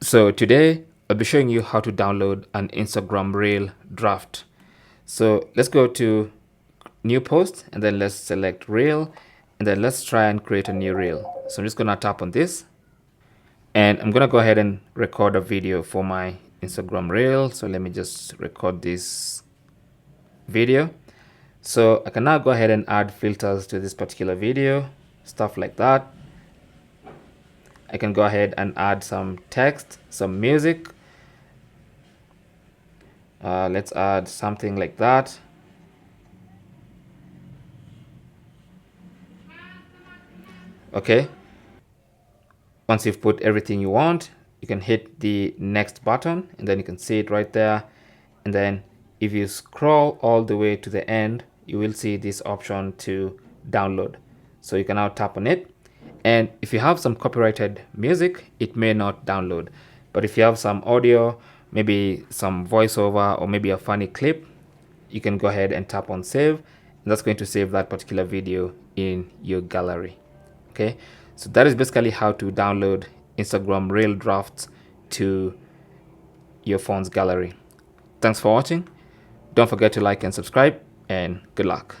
So today I'll be showing you how to download an Instagram Reel draft. So let's go to new post and then let's select Reel and then let's try and create a new Reel. So I'm just gonna tap on this and I'm gonna go ahead and record a video for my Instagram Reel. So let me just record this video. So I can now go ahead and add filters to this particular video, stuff like that. I can go ahead and add some text, some music. Let's add something like that. Okay. Once you've put everything you want, you can hit the next button and then you can see it right there. And then if you scroll all the way to the end, you will see this option to download. So you can now tap on it. And if you have some copyrighted music, it may not download. But if you have some audio, maybe some voiceover or maybe a funny clip, you can go ahead and tap on save. And that's going to save that particular video in your gallery. Okay, so that is basically how to download Instagram Reel drafts to your phone's gallery. Thanks for watching. Don't forget to like and subscribe, and good luck.